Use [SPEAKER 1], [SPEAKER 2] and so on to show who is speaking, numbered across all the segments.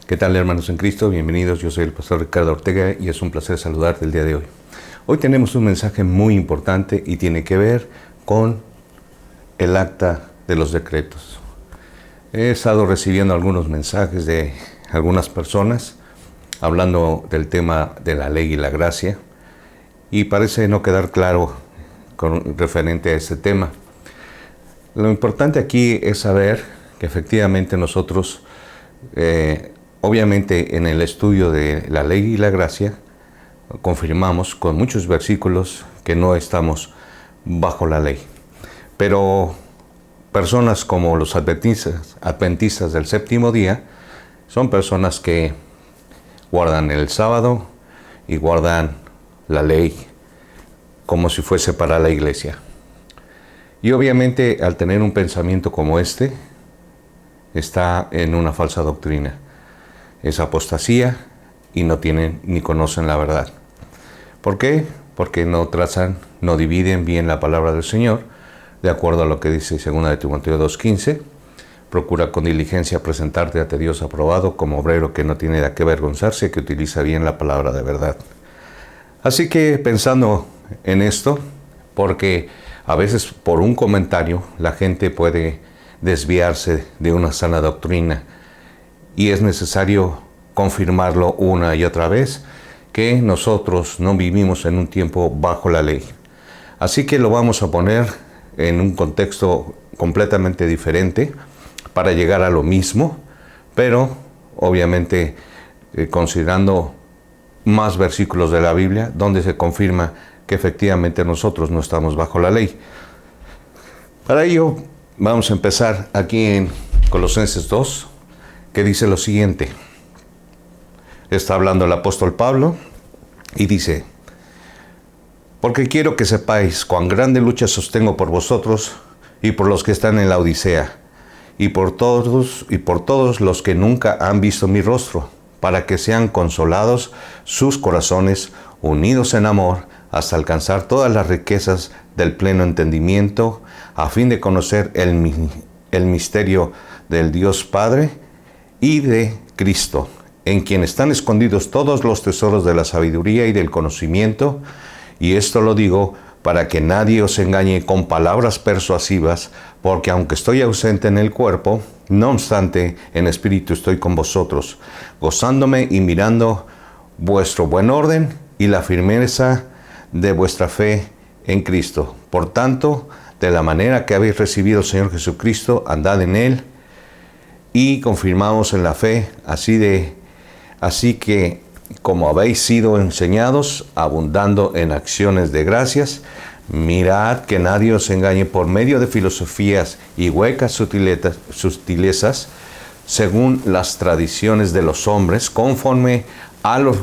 [SPEAKER 1] ¿Qué tal, hermanos en Cristo? Bienvenidos, yo soy el pastor Ricardo Ortega y es un placer saludarte el día de hoy. Hoy tenemos un mensaje muy importante y tiene que ver con el acta de los decretos. He estado recibiendo algunos mensajes de algunas personas hablando del tema de la ley y la gracia y parece no quedar claro referente a ese tema. Lo importante aquí es saber que efectivamente nosotros obviamente en el estudio de la ley y la gracia confirmamos con muchos versículos que no estamos bajo la ley. Pero personas como los adventistas del séptimo día son personas que guardan el sábado y guardan la ley como si fuese para la iglesia. Y obviamente al tener un pensamiento como este, está en una falsa doctrina. Es apostasía y no tienen ni conocen la verdad. ¿Por qué? Porque no trazan, no dividen bien la palabra del Señor, de acuerdo a lo que dice 2 de Timoteo 2:15. Procura con diligencia presentarte ante Dios aprobado como obrero que no tiene de qué avergonzarse, que utiliza bien la palabra de verdad. Así que pensando en esto, porque a veces por un comentario la gente puede desviarse de una sana doctrina y es necesario confirmarlo una y otra vez que nosotros no vivimos en un tiempo bajo la ley. Así que lo vamos a poner en un contexto completamente diferente para llegar a lo mismo, pero obviamente considerando más versículos de la Biblia donde se confirma que efectivamente nosotros no estamos bajo la ley. Para ello vamos a empezar aquí en Colosenses 2, que dice lo siguiente. Está hablando el apóstol Pablo y dice: porque quiero que sepáis cuán grande lucha sostengo por vosotros y por los que están en la Odisea, y por todos los que nunca han visto mi rostro, para que sean consolados sus corazones, unidos en amor, hasta alcanzar todas las riquezas del pleno entendimiento, a fin de conocer el misterio del Dios Padre y de Cristo, en quien están escondidos todos los tesoros de la sabiduría y del conocimiento. Y esto lo digo para que nadie os engañe con palabras persuasivas, porque aunque estoy ausente en el cuerpo, no obstante en espíritu estoy con vosotros, gozándome y mirando vuestro buen orden y la firmeza de vuestra fe en Cristo. Por tanto, de la manera que habéis recibido al Señor Jesucristo, andad en Él, y confirmamos en la fe, así que como habéis sido enseñados, abundando en acciones de gracias, mirad que nadie os engañe por medio de filosofías y huecas sutilezas, según las tradiciones de los hombres, conforme a los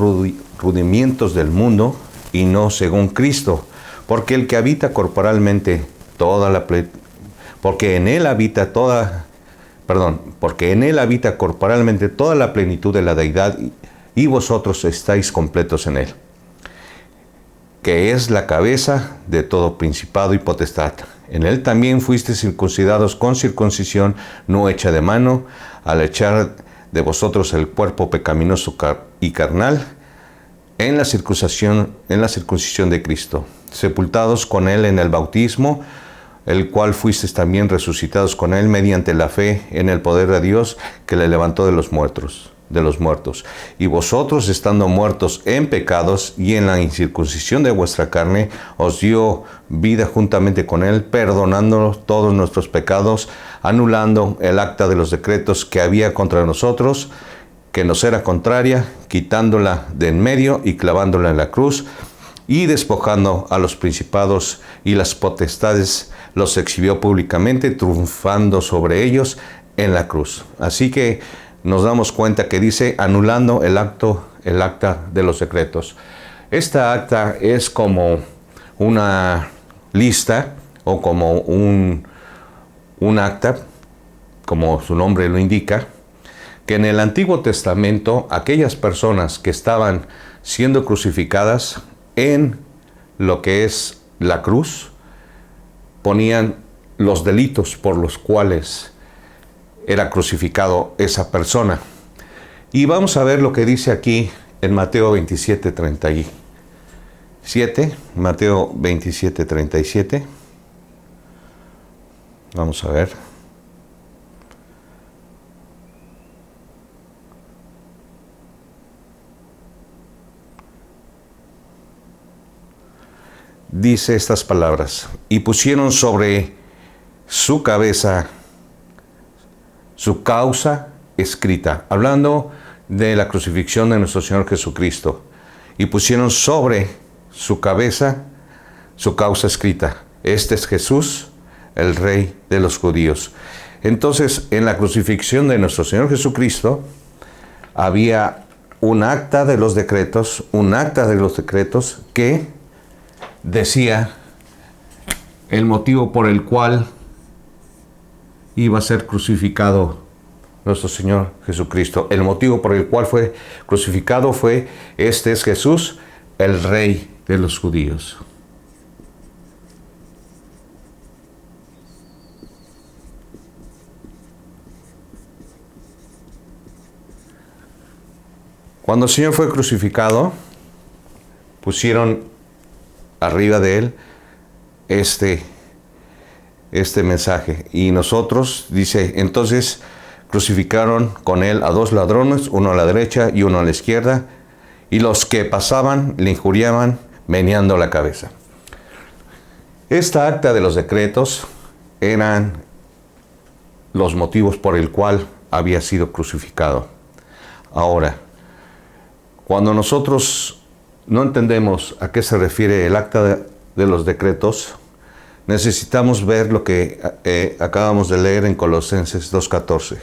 [SPEAKER 1] rudimientos del mundo, y no según Cristo, porque el que habita corporalmente porque en él habita corporalmente toda la plenitud de la deidad, y vosotros estáis completos en él, que es la cabeza de todo principado y potestad. En él también fuisteis circuncidados con circuncisión no hecha de mano, al echar de vosotros el cuerpo pecaminoso y carnal, en la circuncisión de Cristo, sepultados con él en el bautismo, el cual fuisteis también resucitados con él mediante la fe en el poder de Dios que le levantó de los muertos. Y vosotros, estando muertos en pecados y en la incircuncisión de vuestra carne, os dio vida juntamente con él, perdonando todos nuestros pecados, anulando el acta de los decretos que había contra nosotros, que nos era contraria, quitándola de en medio y clavándola en la cruz, y despojando a los principados y las potestades, los exhibió públicamente, triunfando sobre ellos en la cruz. Así que nos damos cuenta que dice anulando el acta de los decretos. Esta acta es como una lista o como un acta, como su nombre lo indica, que en el Antiguo Testamento aquellas personas que estaban siendo crucificadas en lo que es la cruz, ponían los delitos por los cuales era crucificado esa persona. Y vamos a ver lo que dice aquí en Mateo 27, 37. Mateo 27, 37. Vamos a ver. Dice estas palabras: y pusieron sobre su cabeza su causa escrita, hablando de la crucifixión de nuestro Señor Jesucristo, y pusieron sobre su cabeza su causa escrita: este es Jesús, el Rey de los judíos. Entonces, en la crucifixión de nuestro Señor Jesucristo había un acta de los decretos que decía el motivo por el cual iba a ser crucificado nuestro Señor Jesucristo. El motivo por el cual fue crucificado fue: este es Jesús, el Rey de los judíos. Cuando el Señor fue crucificado, pusieron arriba de él este mensaje. Y nosotros, dice, entonces crucificaron con él a 2 ladrones, uno a la derecha y uno a la izquierda, y los que pasaban le injuriaban meneando la cabeza. Esta acta de los decretos eran los motivos por el cual había sido crucificado. Ahora, cuando nosotros no entendemos a qué se refiere el acta de los decretos, necesitamos ver lo que acabamos de leer en Colosenses 2:14.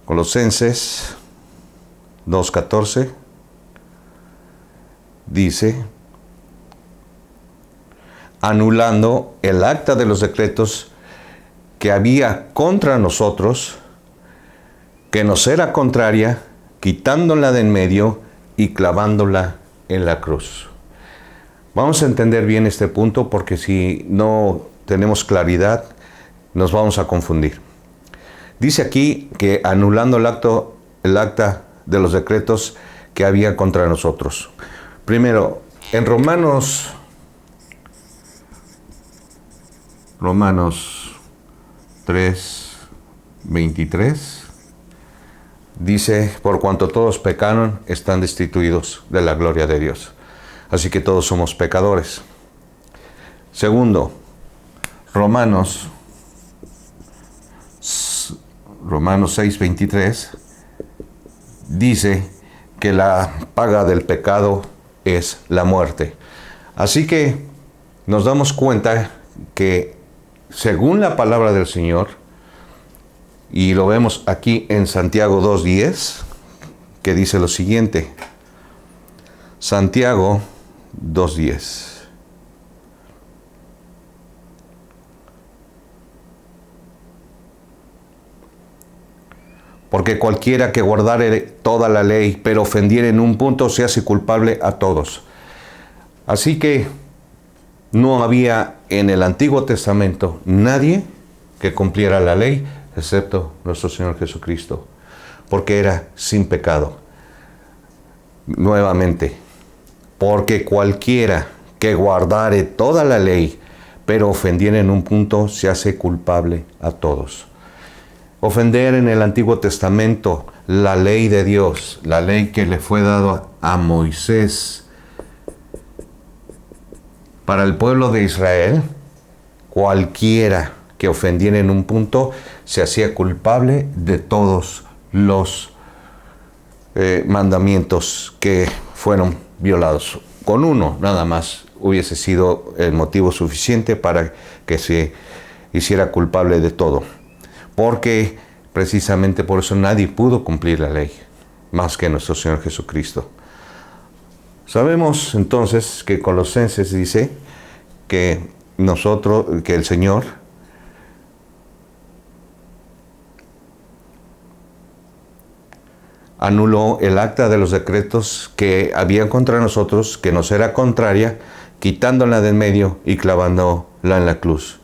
[SPEAKER 1] Colosenses 2:14 dice: anulando el acta de los decretos que había contra nosotros, que nos era contraria, quitándola de en medio y clavándola en la cruz. Vamos a entender bien este punto, porque si no tenemos claridad, nos vamos a confundir. Dice aquí que anulando el acta de los decretos que había contra nosotros. Primero, en Romanos 3:23 dice: por cuanto todos pecaron, están destituidos de la gloria de Dios. Así que todos somos pecadores. Segundo, Romanos 6:23 dice que la paga del pecado es la muerte. Así que nos damos cuenta que, según la palabra del Señor, y lo vemos aquí en Santiago 2:10, que dice lo siguiente. Santiago 2:10. Porque cualquiera que guardare toda la ley, pero ofendiere en un punto, se hace culpable a todos. Así que no había en el Antiguo Testamento nadie que cumpliera la ley, excepto nuestro Señor Jesucristo, porque era sin pecado. Nuevamente, porque cualquiera que guardare toda la ley, pero ofendiera en un punto, se hace culpable a todos. Ofender en el Antiguo Testamento la ley de Dios, la ley que le fue dado a Moisés para el pueblo de Israel, cualquiera que ofendiera en un punto se hacía culpable de todos los mandamientos que fueron violados. Con uno nada más hubiese sido el motivo suficiente para que se hiciera culpable de todo. Porque precisamente por eso nadie pudo cumplir la ley, más que nuestro Señor Jesucristo. Sabemos entonces que Colosenses dice que el Señor anuló el acta de los decretos que había contra nosotros, que nos era contraria, quitándola de en medio y clavándola en la cruz.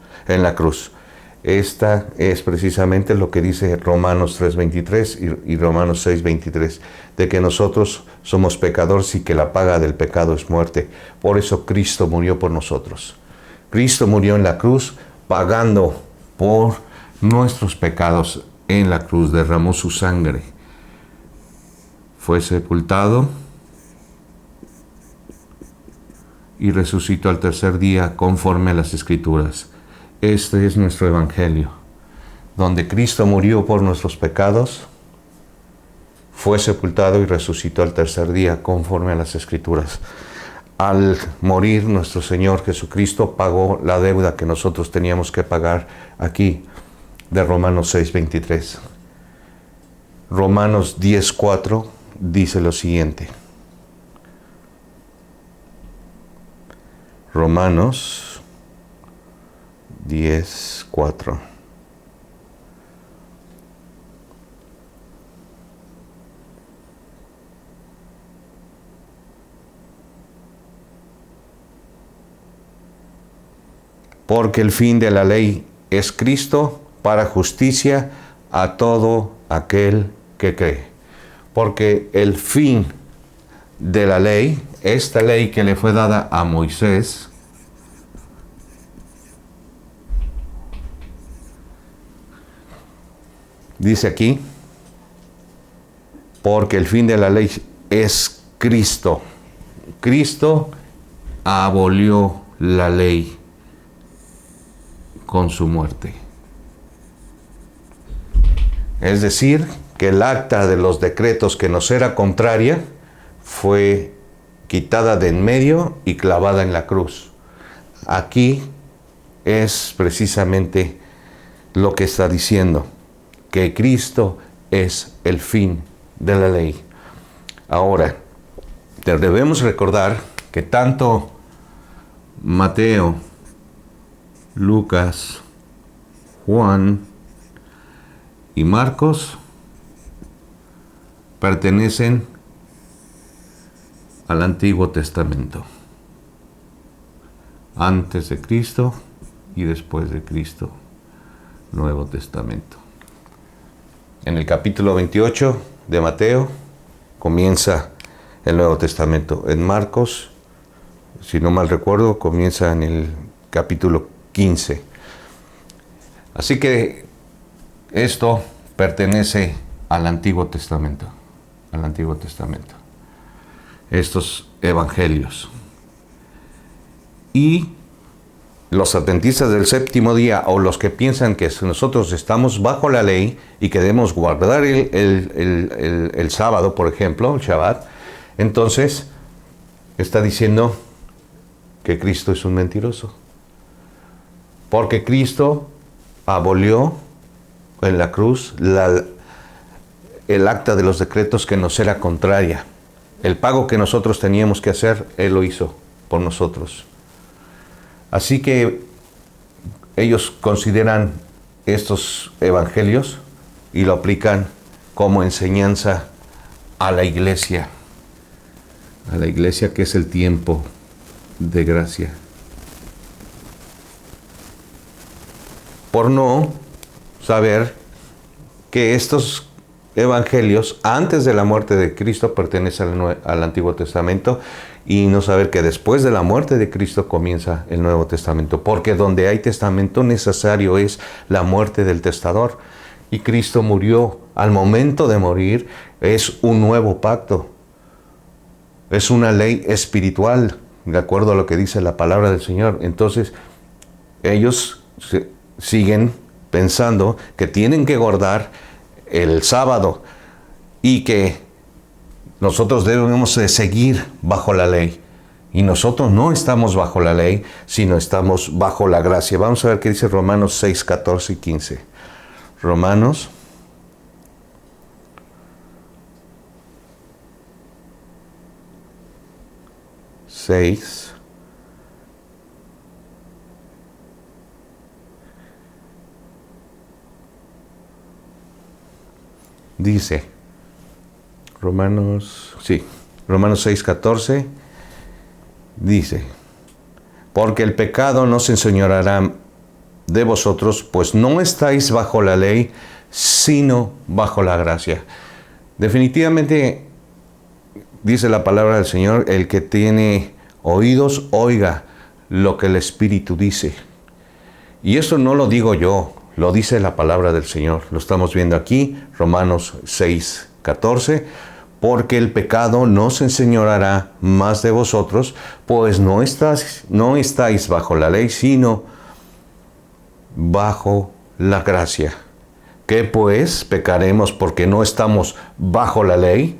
[SPEAKER 1] Esta es precisamente lo que dice Romanos 3:23 y Romanos 6:23, de que nosotros somos pecadores y que la paga del pecado es muerte. Por eso Cristo murió por nosotros. Cristo murió en la cruz pagando por nuestros pecados en la cruz, derramó su sangre. Fue sepultado y resucitó al tercer día conforme a las Escrituras. Este es nuestro Evangelio, donde Cristo murió por nuestros pecados, fue sepultado y resucitó al tercer día conforme a las Escrituras. Al morir, nuestro Señor Jesucristo pagó la deuda que nosotros teníamos que pagar aquí, de Romanos 6:23. Romanos 10:4 dice lo siguiente. Romanos 10:4. Porque el fin de la ley es Cristo para justicia a todo aquel que cree. Porque el fin de la ley, esta ley que le fue dada a Moisés, dice aquí, porque el fin de la ley es Cristo. Cristo abolió la ley con su muerte. Es decir, que el acta de los decretos que nos era contraria fue quitada de en medio y clavada en la cruz. Aquí es precisamente lo que está diciendo, que Cristo es el fin de la ley. Ahora, debemos recordar que tanto Mateo, Lucas, Juan y Marcos pertenecen al Antiguo Testamento, antes de Cristo y después de Cristo, Nuevo Testamento. En el capítulo 28 de Mateo comienza el Nuevo Testamento. En Marcos, si no mal recuerdo, comienza en el capítulo 15. Así que esto pertenece al Antiguo Testamento, estos evangelios. Y los adventistas del séptimo día, o los que piensan que nosotros estamos bajo la ley y que debemos guardar el sábado, por ejemplo, el Shabbat, entonces está diciendo que Cristo es un mentiroso. Porque Cristo abolió en la cruz el acta de los decretos que nos era contraria. El pago que nosotros teníamos que hacer, Él lo hizo por nosotros. Así que ellos consideran estos evangelios y lo aplican como enseñanza a la iglesia que es el tiempo de gracia. Por no saber que estos evangelios antes de la muerte de Cristo pertenecen al Antiguo Testamento, y no saber que después de la muerte de Cristo comienza el Nuevo Testamento, porque donde hay testamento necesario es la muerte del testador, y Cristo murió. Al momento de morir es un nuevo pacto, es una ley espiritual, de acuerdo a lo que dice la palabra del Señor. Entonces ellos siguen pensando que tienen que guardar el sábado y que nosotros debemos de seguir bajo la ley. Y nosotros no estamos bajo la ley, sino estamos bajo la gracia. Vamos a ver qué dice Romanos 6, 14 y 15. Romanos 6, dice, Romanos 6, 14, dice, porque el pecado no se enseñoreará de vosotros, pues no estáis bajo la ley, sino bajo la gracia. Definitivamente, dice la palabra del Señor, el que tiene oídos, oiga lo que el Espíritu dice. Y esto no lo digo yo, lo dice la palabra del Señor. Lo estamos viendo aquí, Romanos 6:14. Porque el pecado no se enseñoreará más de vosotros, pues no estáis bajo la ley, sino bajo la gracia. ¿Qué pues? ¿Pecaremos porque no estamos bajo la ley,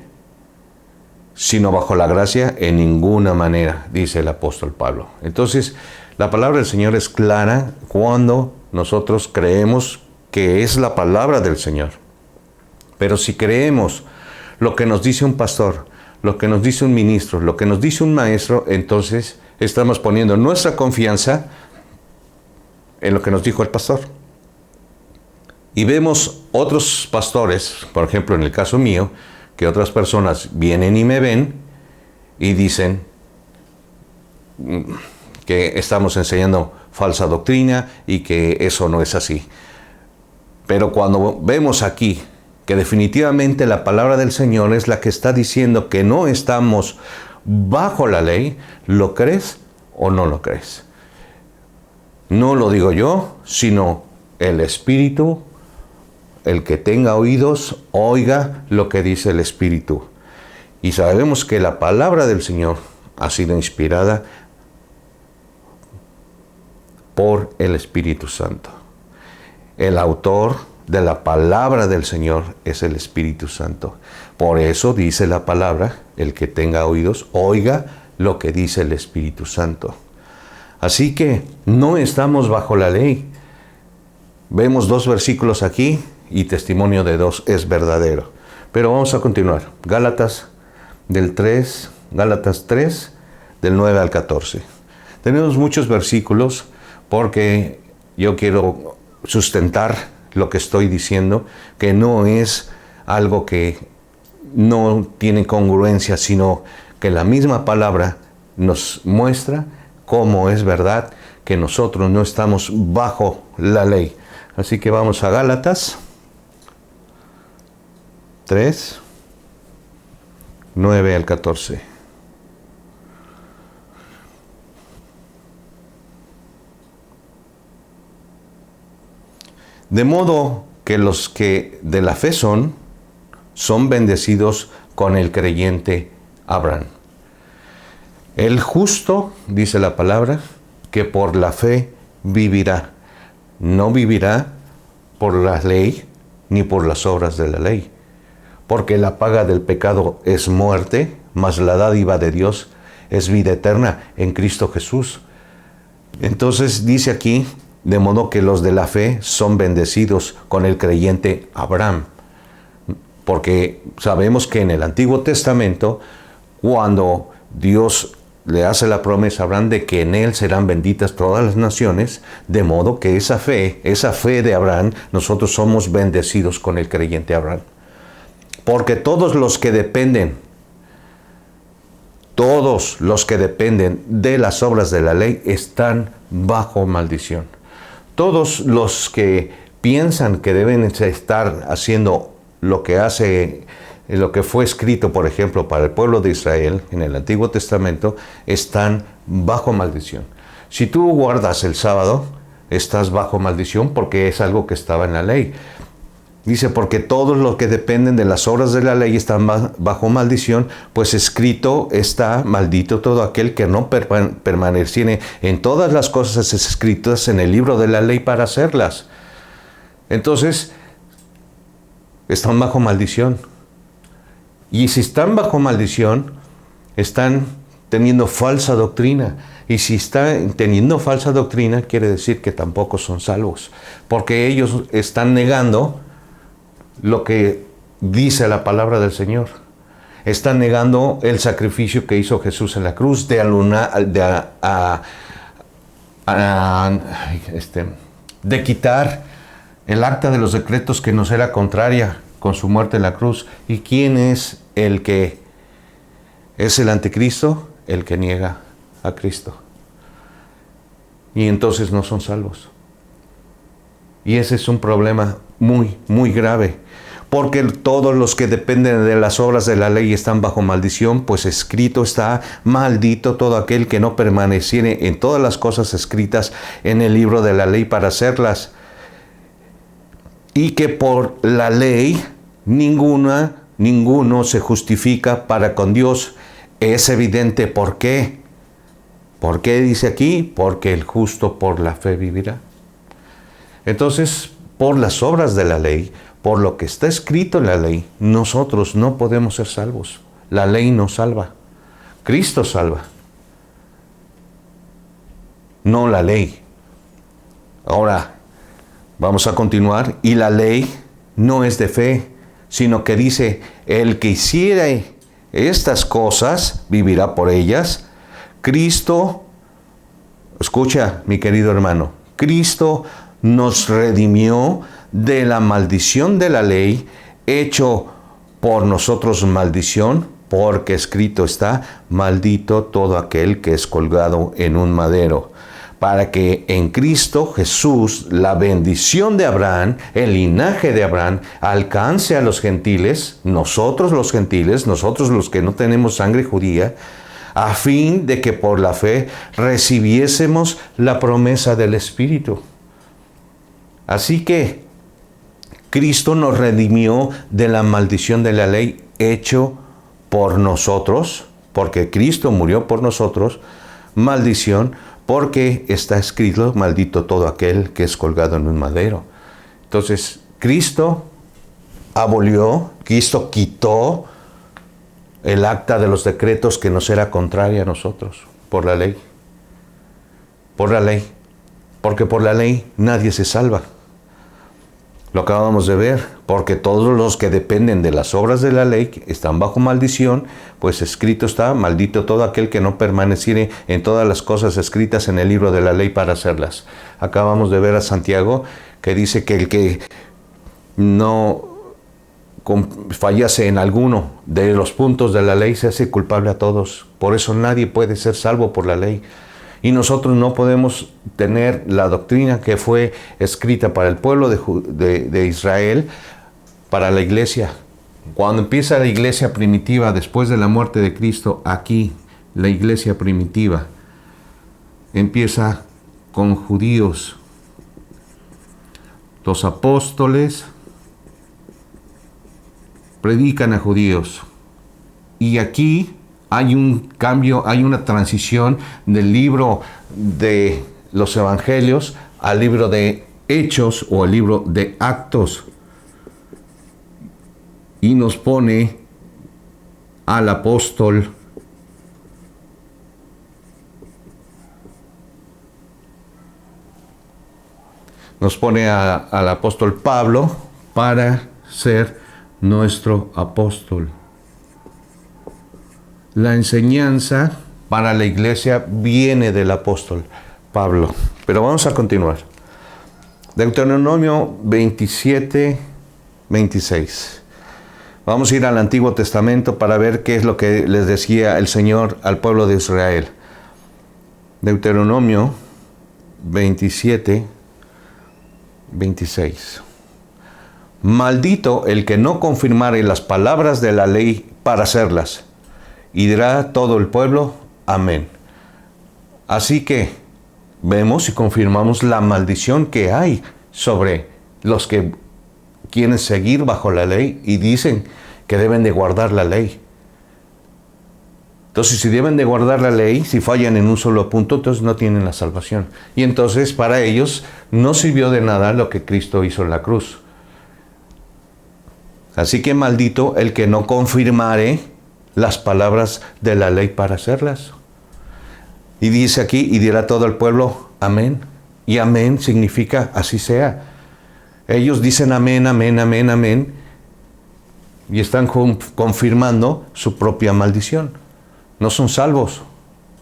[SPEAKER 1] sino bajo la gracia? En ninguna manera, dice el apóstol Pablo. Entonces, la palabra del Señor es clara cuando nosotros creemos que es la palabra del Señor. Pero si creemos lo que nos dice un pastor, lo que nos dice un ministro, lo que nos dice un maestro, entonces estamos poniendo nuestra confianza en lo que nos dijo el pastor. Y vemos otros pastores, por ejemplo en el caso mío, que otras personas vienen y me ven y dicen que estamos enseñando falsa doctrina y que eso no es así. Pero cuando vemos aquí que definitivamente la palabra del Señor es la que está diciendo que no estamos bajo la ley, ¿lo crees o no lo crees? No lo digo yo, sino el Espíritu. El que tenga oídos, oiga lo que dice el Espíritu. Y sabemos que la palabra del Señor ha sido inspirada por el Espíritu Santo. El autor de la palabra del Señor es el Espíritu Santo. Por eso dice la palabra, el que tenga oídos, oiga lo que dice el Espíritu Santo. Así que no estamos bajo la ley. Vemos 2 versículos aquí y testimonio de 2 es verdadero. Pero vamos a continuar. Gálatas 3, del 9 al 14. Tenemos muchos versículos porque yo quiero sustentar lo que estoy diciendo, que no es algo que no tiene congruencia, sino que la misma palabra nos muestra cómo es verdad que nosotros no estamos bajo la ley. Así que vamos a Gálatas 3, 9 al 14. De modo que los que de la fe son bendecidos con el creyente Abraham. El justo, dice la palabra, que por la fe vivirá. No vivirá por la ley ni por las obras de la ley. Porque la paga del pecado es muerte, mas la dádiva de Dios es vida eterna en Cristo Jesús. Entonces dice aquí, de modo que los de la fe son bendecidos con el creyente Abraham. Porque sabemos que en el Antiguo Testamento, cuando Dios le hace la promesa a Abraham de que en él serán benditas todas las naciones, de modo que esa fe de Abraham, nosotros somos bendecidos con el creyente Abraham. Porque todos los que dependen de las obras de la ley están bajo maldición. Todos los que piensan que deben estar haciendo lo que fue escrito, por ejemplo, para el pueblo de Israel en el Antiguo Testamento, están bajo maldición. Si tú guardas el sábado, estás bajo maldición porque es algo que estaba en la ley. Dice, porque todos los que dependen de las obras de la ley están bajo maldición, pues escrito está, maldito todo aquel que no permaneciere en todas las cosas escritas en el libro de la ley para hacerlas. Entonces, están bajo maldición. Y si están bajo maldición, están teniendo falsa doctrina. Y si están teniendo falsa doctrina, quiere decir que tampoco son salvos. Porque ellos están negando lo que dice la palabra del Señor. Están negando el sacrificio que hizo Jesús en la cruz de quitar el acta de los decretos que nos era contraria con su muerte en la cruz. ¿Y quién es el que es el anticristo? El que niega a Cristo. Y entonces no son salvos. Y ese es un problema muy, muy grave. Porque todos los que dependen de las obras de la ley están bajo maldición, pues escrito está: maldito todo aquel que no permaneciere en todas las cosas escritas en el libro de la ley para hacerlas. Y que por la ley ninguno se justifica para con Dios. Es evidente por qué. ¿Por qué dice aquí? Porque el justo por la fe vivirá. Entonces, por las obras de la ley, por lo que está escrito en la ley, nosotros no podemos ser salvos. La ley no salva. Cristo salva. No la ley. Ahora, vamos a continuar. Y la ley no es de fe, sino que dice: el que hiciere estas cosas, vivirá por ellas. Cristo, escucha, mi querido hermano, Cristo nos redimió de la maldición de la ley, hecho por nosotros maldición, porque escrito está: maldito todo aquel que es colgado en un madero. Para que en Cristo Jesús la bendición de Abraham, el linaje de Abraham, alcance a los gentiles, nosotros los gentiles, nosotros los que no tenemos sangre judía, a fin de que por la fe recibiésemos la promesa del Espíritu. Así que Cristo nos redimió de la maldición de la ley hecho por nosotros, porque Cristo murió por nosotros, maldición, porque está escrito: maldito todo aquel que es colgado en un madero. Entonces, Cristo abolió, Cristo quitó el acta de los decretos que nos era contraria a nosotros, por la ley. Por la ley. Porque por la ley nadie se salva. Lo acabamos de ver, porque todos los que dependen de las obras de la ley están bajo maldición, pues escrito está: maldito todo aquel que no permaneciere en todas las cosas escritas en el libro de la ley para hacerlas. Acabamos de ver a Santiago, que dice que el que no fallase en alguno de los puntos de la ley se hace culpable a todos. Por eso nadie puede ser salvo por la ley. Y nosotros no podemos tener la doctrina que fue escrita para el pueblo de Israel, para la iglesia. Cuando empieza la iglesia primitiva, después de la muerte de Cristo, aquí, la iglesia primitiva, empieza con judíos. Los apóstoles predican a judíos. Y aquí hay un cambio, hay una transición del libro de los evangelios al libro de Hechos o al libro de Actos. Y nos pone al apóstol al apóstol Pablo para ser nuestro apóstol. La enseñanza para la iglesia viene del apóstol Pablo. Pero vamos a continuar. Deuteronomio 27, 26. Vamos a ir al Antiguo Testamento para ver qué es lo que les decía el Señor al pueblo de Israel. Deuteronomio 27, 26. Maldito el que no confirmare las palabras de la ley para hacerlas. Y dirá todo el pueblo: amén. Así que vemos y confirmamos la maldición que hay sobre los que quieren seguir bajo la ley y dicen que deben de guardar la ley. Entonces, si deben de guardar la ley, si fallan en un solo punto, entonces no tienen la salvación. Y entonces para ellos no sirvió de nada lo que Cristo hizo en la cruz. Así que maldito el que no confirmare las palabras de la ley para hacerlas. Y dice aquí: y dirá todo el pueblo: amén. Y amén significa así sea. Ellos dicen amén, amén, amén, amén, y están confirmando su propia maldición. No son salvos.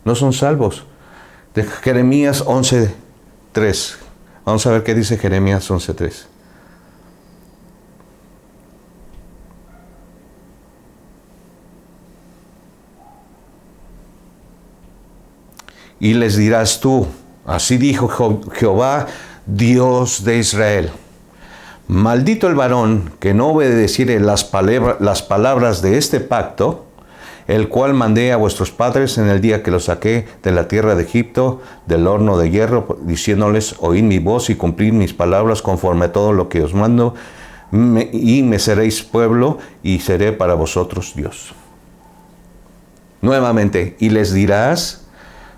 [SPEAKER 1] No son salvos. De Jeremías 11:3. Vamos a ver qué dice Jeremías 11:3. Y les dirás tú: así dijo Jehová Dios de Israel. Maldito el varón que no obedeciere las palabras de este pacto, el cual mandé a vuestros padres en el día que los saqué de la tierra de Egipto, del horno de hierro, diciéndoles, oíd mi voz y cumplid mis palabras conforme a todo lo que os mando, y me seréis pueblo y seré para vosotros Dios. Nuevamente, y les dirás,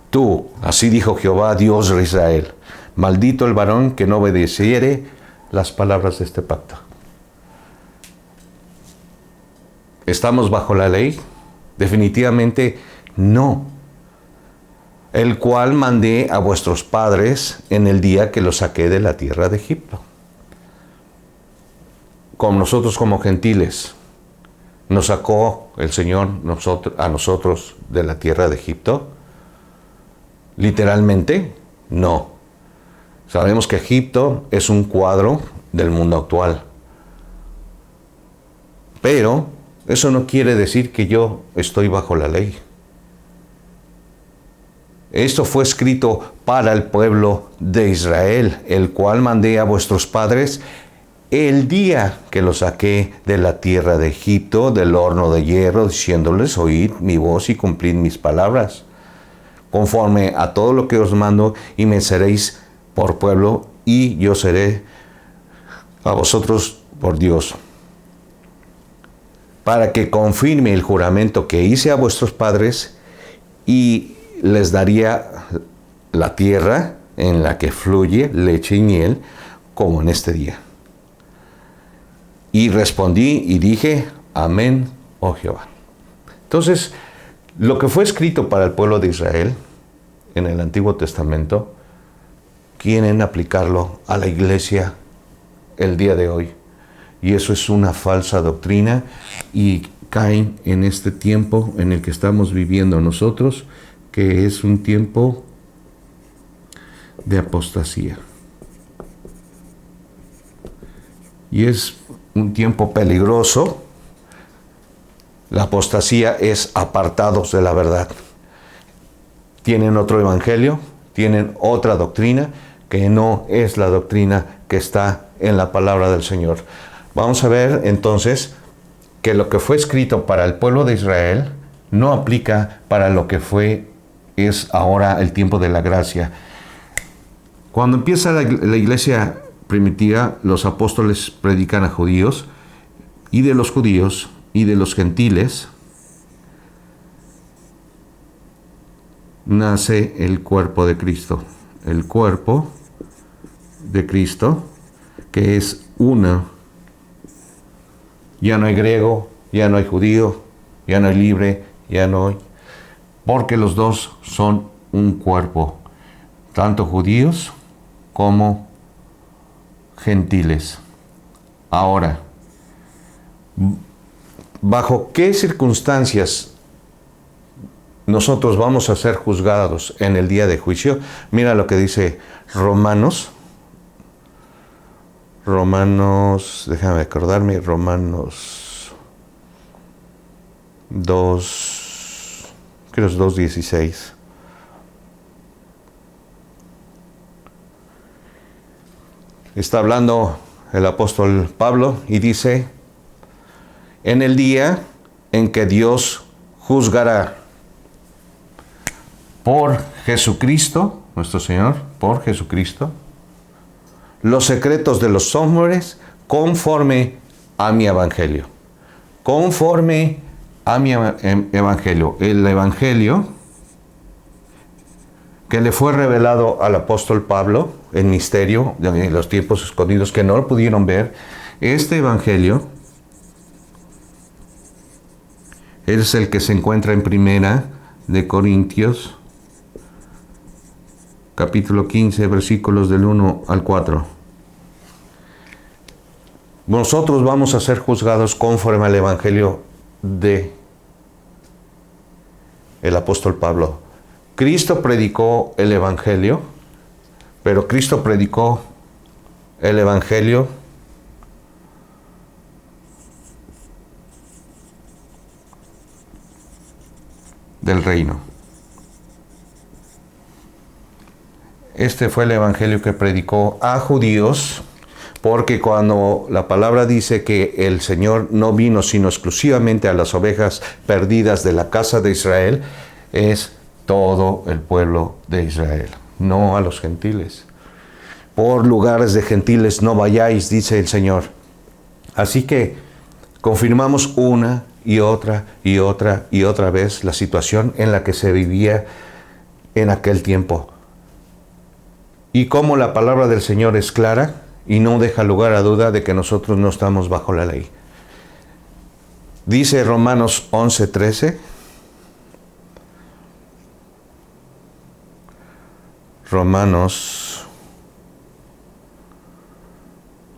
[SPEAKER 1] tú, así dijo Jehová, Dios de Israel, maldito el varón que no obedeciere las palabras de este pacto. ¿Estamos bajo la ley? Definitivamente no. El cual mandé a vuestros padres en el día que los saqué de la tierra de Egipto. Con nosotros como gentiles, ¿nos sacó el Señor a nosotros de la tierra de Egipto? Literalmente, no. Sabemos que Egipto es un cuadro del mundo actual. Pero eso no quiere decir que yo estoy bajo la ley. Esto fue escrito para el pueblo de Israel, el cual mandé a vuestros padres el día que los saqué de la tierra de Egipto, del horno de hierro, diciéndoles, oíd mi voz y cumplid mis palabras, conforme a todo lo que os mando, y me seréis por pueblo, y yo seré a vosotros por Dios, para que confirme el juramento que hice a vuestros padres, y les daría la tierra en la que fluye leche y miel, como en este día. Y respondí y dije, amén, oh Jehová. Entonces, lo que fue escrito para el pueblo de Israel en el Antiguo Testamento, quieren aplicarlo a la iglesia el día de hoy. Y eso es una falsa doctrina y caen en este tiempo en el que estamos viviendo nosotros, que es un tiempo de apostasía. Y es un tiempo peligroso. La apostasía es apartados de la verdad. Tienen otro evangelio, tienen otra doctrina que no es la doctrina que está en la palabra del Señor. Vamos a ver entonces que lo que fue escrito para el pueblo de Israel no aplica para lo que es ahora el tiempo de la gracia. Cuando empieza la iglesia primitiva, los apóstoles predican a judíos, y de los judíos y de los gentiles nace el cuerpo de Cristo. El cuerpo de Cristo, que es uno. Ya no hay griego, ya no hay judío, ya no hay libre, ya no hay... Porque los dos son un cuerpo, tanto judíos como gentiles. Ahora, ¿bajo qué circunstancias nosotros vamos a ser juzgados en el día de juicio? Mira lo que dice Romanos, déjame acordarme, Romanos 2, creo es 2:16. Está hablando el apóstol Pablo y dice, en el día en que Dios juzgará por Jesucristo, nuestro Señor, por Jesucristo, los secretos de los hombres conforme a mi evangelio. Conforme a mi evangelio. El evangelio que le fue revelado al apóstol Pablo en misterio, en los tiempos escondidos, que no lo pudieron ver. Este evangelio es el que se encuentra en Primera de Corintios, capítulo 15, versículos del 1 al 4. Nosotros vamos a ser juzgados conforme al evangelio de el apóstol Pablo. Cristo predicó el evangelio, pero Cristo predicó el evangelio del reino. Este fue el evangelio que predicó a judíos, porque cuando la palabra dice que el Señor no vino sino exclusivamente a las ovejas perdidas de la casa de Israel, es todo el pueblo de Israel, no a los gentiles. Por lugares de gentiles no vayáis, dice el Señor. Así que confirmamos una y otra y otra y otra vez la situación en la que se vivía en aquel tiempo. Y cómo la palabra del Señor es clara y no deja lugar a duda de que nosotros no estamos bajo la ley. Dice Romanos 11:13. Romanos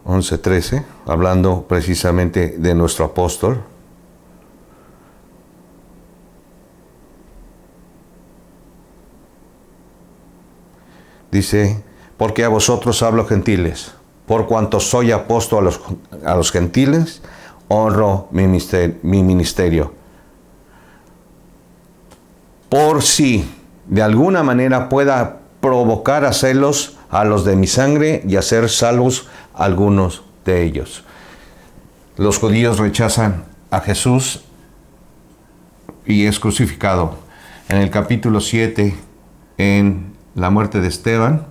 [SPEAKER 1] 11:13, hablando precisamente de nuestro apóstol. Dice, porque a vosotros hablo gentiles, por cuanto soy apóstol a los gentiles, honro mi ministerio. Por si de alguna manera pueda provocar a celos a los de mi sangre y hacer salvos a algunos de ellos. Los judíos rechazan a Jesús y es crucificado. En el capítulo 7, en la muerte de Esteban,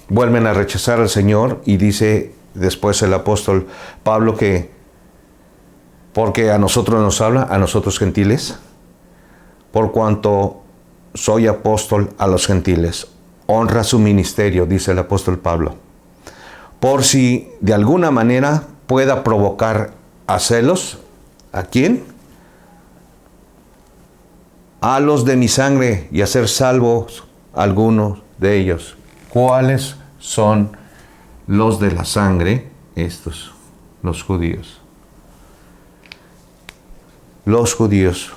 [SPEAKER 1] vuelven a rechazar al Señor y dice después el apóstol Pablo que porque a nosotros nos habla, a nosotros gentiles, por cuanto soy apóstol a los gentiles. Honra su ministerio, dice el apóstol Pablo. Por si de alguna manera pueda provocar a celos, ¿a quién? A los de mi sangre y hacer salvos algunos de ellos. ¿Cuáles son los de la sangre? Estos, los judíos. Los judíos.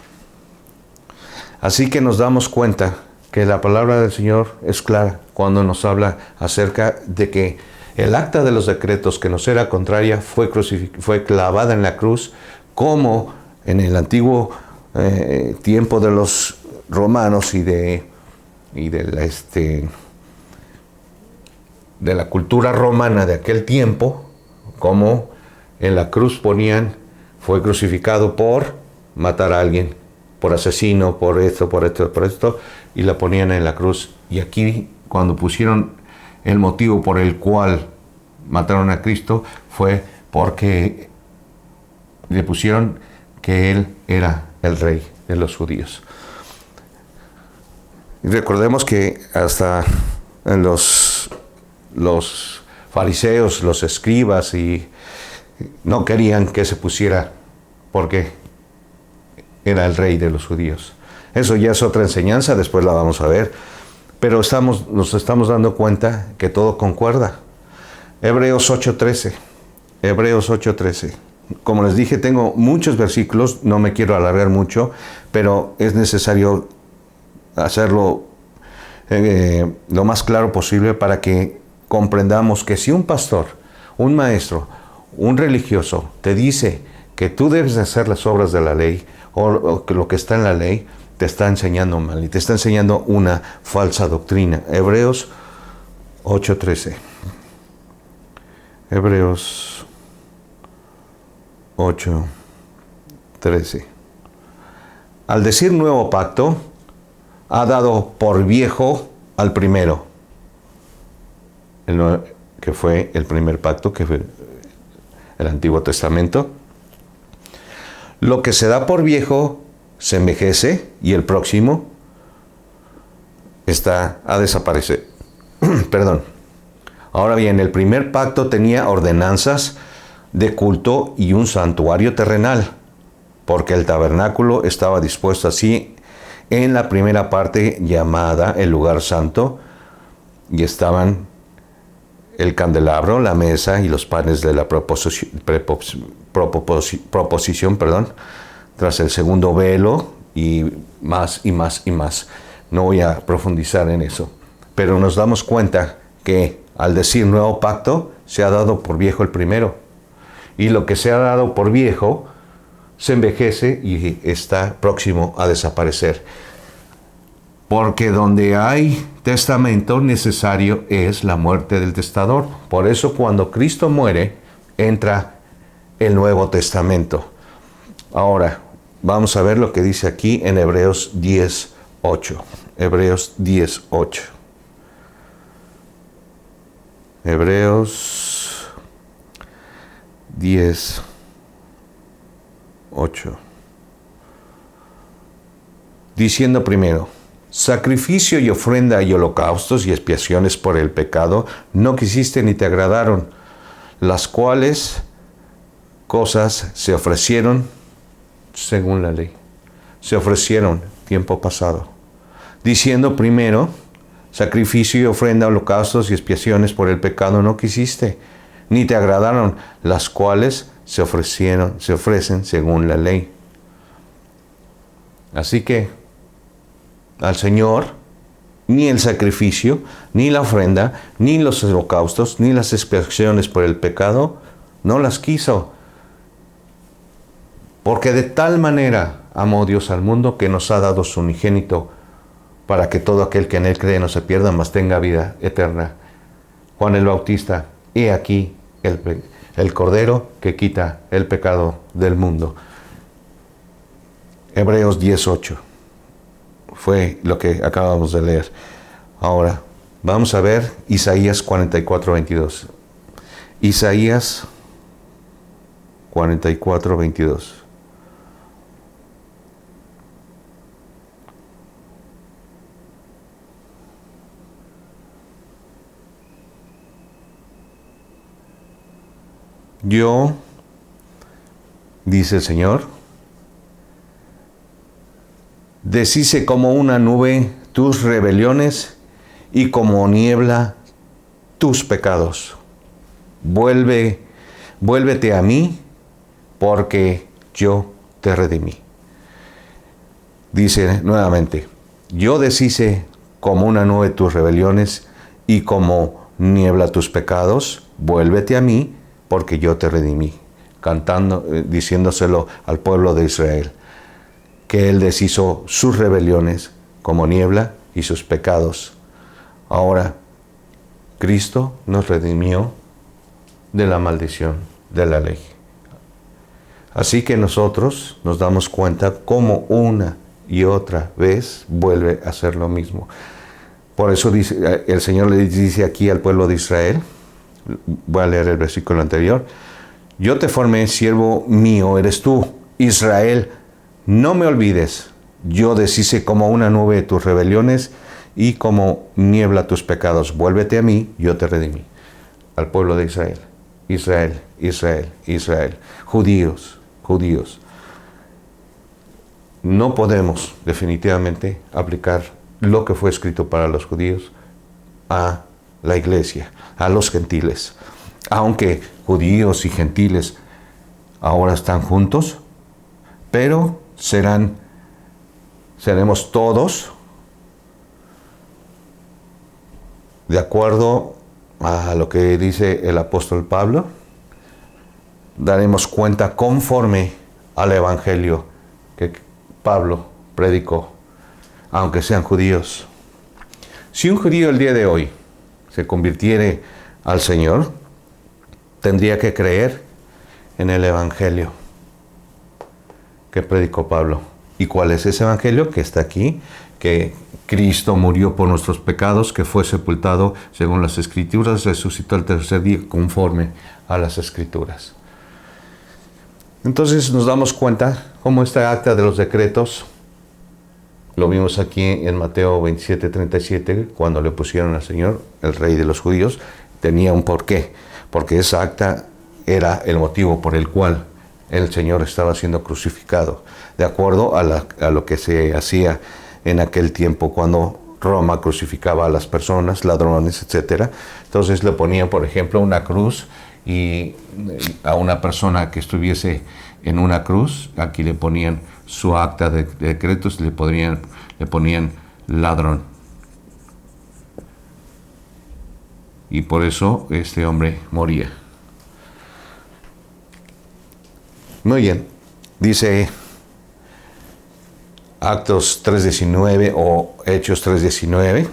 [SPEAKER 1] Así que nos damos cuenta que la palabra del Señor es clara cuando nos habla acerca de que el acta de los decretos que nos era contraria fue clavada en la cruz, como en el antiguo tiempo de los romanos y de la cultura romana de aquel tiempo, como en la cruz ponían, fue crucificado por matar a alguien, por asesino, por esto, y la ponían en la cruz. Y aquí, cuando pusieron el motivo por el cual mataron a Cristo, fue porque le pusieron que Él era el rey de los judíos. Y recordemos que hasta los fariseos, los escribas, y no querían que se pusiera porque era el rey de los judíos. Eso ya es otra enseñanza, después la vamos a ver, pero nos estamos dando cuenta que todo concuerda. Hebreos 8:13. Hebreos 8:13. Como les dije, tengo muchos versículos, no me quiero alargar mucho, pero es necesario hacerlo lo más claro posible para que comprendamos que si un pastor, un maestro, un religioso te dice que tú debes de hacer las obras de la ley o que lo que está en la ley, te está enseñando mal y te está enseñando una falsa doctrina. Hebreos 8:13. Hebreos 8:13. Al decir nuevo pacto, ha dado por viejo al primero, que fue el primer pacto, que fue el Antiguo Testamento. Lo que se da por viejo se envejece y el próximo está a desaparecer. Perdón. Ahora bien, el primer pacto tenía ordenanzas de culto y un santuario terrenal, porque el tabernáculo estaba dispuesto así en la primera parte llamada el lugar santo, y estaban el candelabro, la mesa y los panes de la proposición, tras el segundo velo, y más y más y más. No voy a profundizar en eso, pero nos damos cuenta que al decir nuevo pacto, se ha dado por viejo el primero, y lo que se ha dado por viejo se envejece y está próximo a desaparecer. Porque donde hay testamento, necesario es la muerte del testador. Por eso cuando Cristo muere, entra el Nuevo Testamento. Ahora, vamos a ver lo que dice aquí en Hebreos 10:8. Hebreos 10:8. Hebreos 10:8. Diciendo primero: sacrificio y ofrenda y holocaustos y expiaciones por el pecado no quisiste ni te agradaron, las cuales cosas se ofrecieron según la ley. Se ofrecieron tiempo pasado. Diciendo primero: sacrificio y ofrenda, holocaustos y expiaciones por el pecado no quisiste, ni te agradaron, las cuales se ofrecen según la ley. Así que al Señor ni el sacrificio, ni la ofrenda, ni los holocaustos, ni las expiaciones por el pecado, no las quiso. Porque de tal manera amó Dios al mundo que nos ha dado su unigénito, para que todo aquel que en él cree no se pierda, mas tenga vida eterna. Juan el Bautista: he aquí el Cordero que quita el pecado del mundo. Hebreos 10:8 fue lo que acabamos de leer. Ahora, vamos a ver Isaías 44:22. Isaías 44:22. Yo, dice el Señor, deshice como una nube tus rebeliones y como niebla tus pecados. Vuélvete a mí, porque yo te redimí. Dice nuevamente: yo deshice como una nube tus rebeliones y como niebla tus pecados. Vuélvete a mí, porque yo te redimí. Cantando, diciéndoselo al pueblo de Israel, que Él deshizo sus rebeliones como niebla y sus pecados. Ahora, Cristo nos redimió de la maldición de la ley. Así que nosotros nos damos cuenta cómo una y otra vez vuelve a hacer lo mismo. Por eso dice, el Señor le dice aquí al pueblo de Israel, voy a leer el versículo anterior: yo te formé, siervo mío eres tú, Israel, no me olvides. Yo deshice como una nube tus rebeliones y como niebla tus pecados. Vuélvete a mí, yo te redimí. Al pueblo de Israel. Israel, Israel, Israel. Judíos, judíos. No podemos definitivamente aplicar lo que fue escrito para los judíos a la iglesia, a los gentiles. Aunque judíos y gentiles ahora están juntos, pero seremos todos de acuerdo a lo que dice el apóstol Pablo. Daremos cuenta conforme al evangelio que Pablo predicó, aunque sean judíos. Si un judío el día de hoy se convirtiere al Señor, tendría que creer en el evangelio que predicó Pablo. ¿Y cuál es ese evangelio que está aquí? Que Cristo murió por nuestros pecados, que fue sepultado según las Escrituras, resucitó el tercer día conforme a las Escrituras. Entonces nos damos cuenta cómo esta acta de los decretos, lo vimos aquí en Mateo 27:37, cuando le pusieron al Señor, el Rey de los judíos, tenía un porqué, porque esa acta era el motivo por el cual el Señor estaba siendo crucificado, de acuerdo a lo que se hacía en aquel tiempo cuando Roma crucificaba a las personas, ladrones, etc. Entonces le ponían, por ejemplo, una cruz, y a una persona que estuviese en una cruz, aquí le ponían su acta de decretos, le ponían ladrón. Y por eso este hombre moría. Muy bien, dice Actos 3:19 o Hechos 3:19.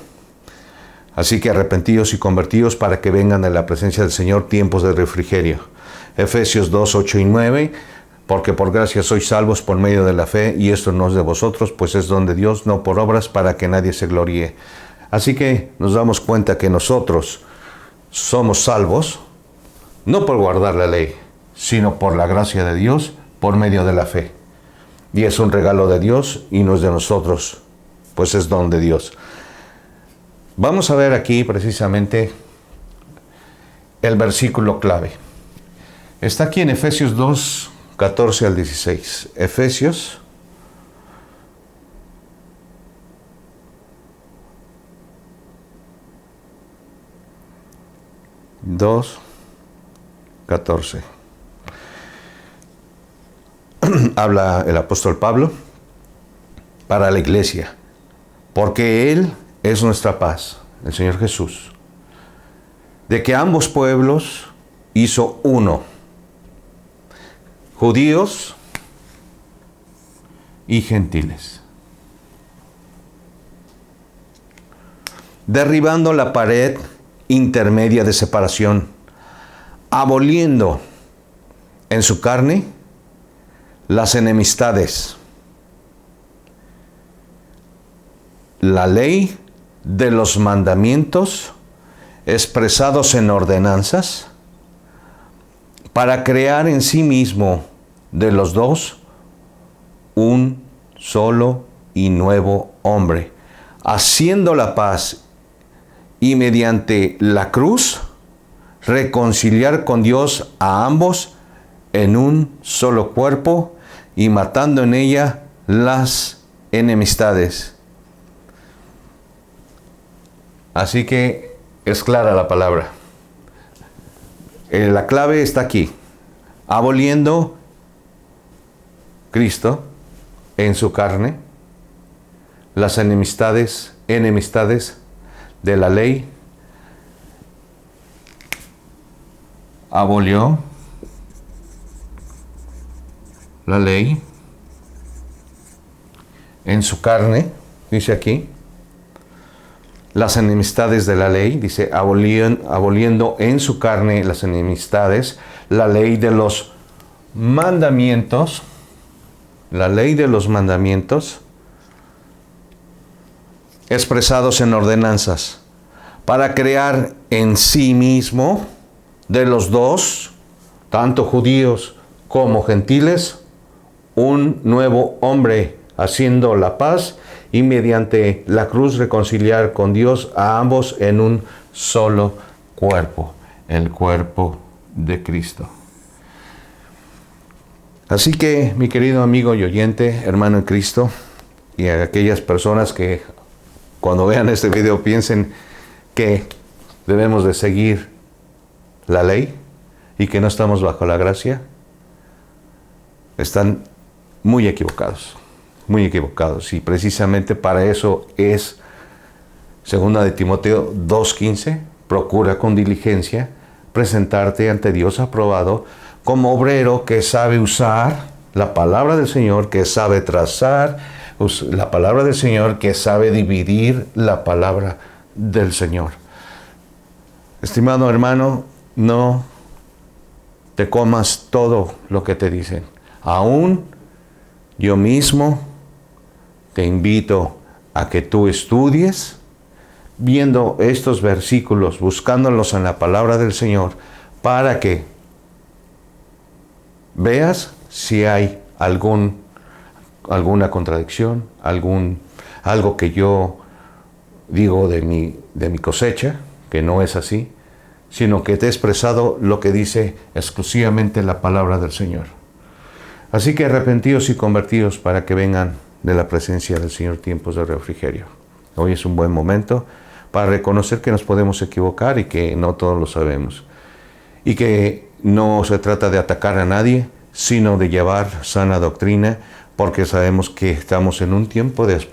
[SPEAKER 1] Así que arrepentidos y convertidos para que vengan de la presencia del Señor tiempos de refrigerio. Efesios 2:8 y 9. Porque por gracia sois salvos por medio de la fe, y esto no es de vosotros, pues es don de Dios, no por obras, para que nadie se gloríe. Así que nos damos cuenta que nosotros somos salvos, no por guardar la ley, sino por la gracia de Dios, por medio de la fe. Y es un regalo de Dios y no es de nosotros, pues es don de Dios. Vamos a ver aquí precisamente el versículo clave. Está aquí en Efesios 2, 14 al 16. Efesios 2, 14. Habla el apóstol Pablo para la iglesia, porque Él es nuestra paz, el Señor Jesús, de que ambos pueblos hizo uno, judíos y gentiles, derribando la pared intermedia de separación, aboliendo en su carne las enemistades, la ley de los mandamientos expresados en ordenanzas, para crear en sí mismo de los dos un solo y nuevo hombre, haciendo la paz, y mediante la cruz reconciliar con Dios a ambos en un solo cuerpo, y matando en ella las enemistades. Así que es clara la palabra. La clave está aquí. Aboliendo Cristo en su carne las enemistades de la ley. Abolió la ley en su carne, dice aquí. Las enemistades de la ley, dice, aboliendo en su carne las enemistades, la ley de los mandamientos, expresados en ordenanzas, para crear en sí mismo de los dos, tanto judíos como gentiles, un nuevo hombre, haciendo la paz, y mediante la cruz reconciliar con Dios a ambos en un solo cuerpo, el cuerpo de Cristo. Así que, mi querido amigo y oyente, hermano en Cristo, y a aquellas personas que cuando vean este video piensen que debemos de seguir la ley y que no estamos bajo la gracia, están muy equivocados. Muy equivocados, y precisamente para eso es 2 de Timoteo 2:15, procura con diligencia presentarte ante Dios aprobado como obrero que sabe usar la palabra del Señor, que sabe trazar la palabra del Señor, que sabe dividir la palabra del Señor. Estimado hermano, no te comas todo lo que te dicen. Aún yo mismo te invito a que tú estudies viendo estos versículos, buscándolos en la palabra del Señor, para que veas si hay alguna contradicción, algo que yo digo de mi cosecha, que no es así, sino que te he expresado lo que dice exclusivamente la palabra del Señor. Así que arrepentidos y convertidos para que vengan de la presencia del Señor tiempos de refrigerio. Hoy es un buen momento para reconocer que nos podemos equivocar y que no todos lo sabemos. Y que no se trata de atacar a nadie, sino de llevar sana doctrina, porque sabemos que estamos en un tiempo de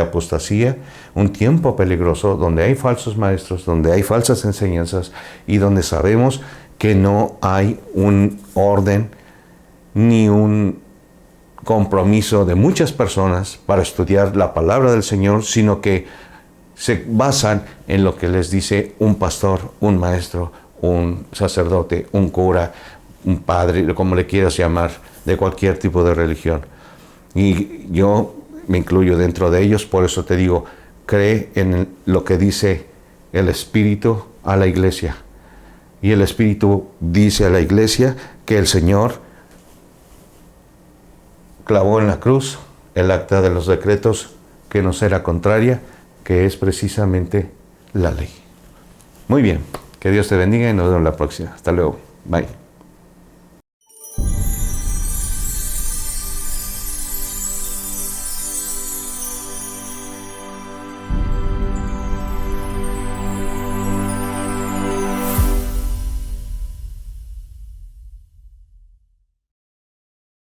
[SPEAKER 1] apostasía, un tiempo peligroso, donde hay falsos maestros, donde hay falsas enseñanzas, y donde sabemos que no hay un orden ni un compromiso de muchas personas para estudiar la palabra del Señor, sino que se basan en lo que les dice un pastor, un maestro, un sacerdote, un cura, un padre, como le quieras llamar, de cualquier tipo de religión. Y yo me incluyo dentro de ellos, por eso te digo, cree en lo que dice el Espíritu a la iglesia. Y el Espíritu dice a la iglesia que el Señor clavó en la cruz el acta de los decretos que nos era contraria, que es precisamente la ley. Muy bien, que Dios te bendiga y nos vemos la próxima. Hasta luego. Bye.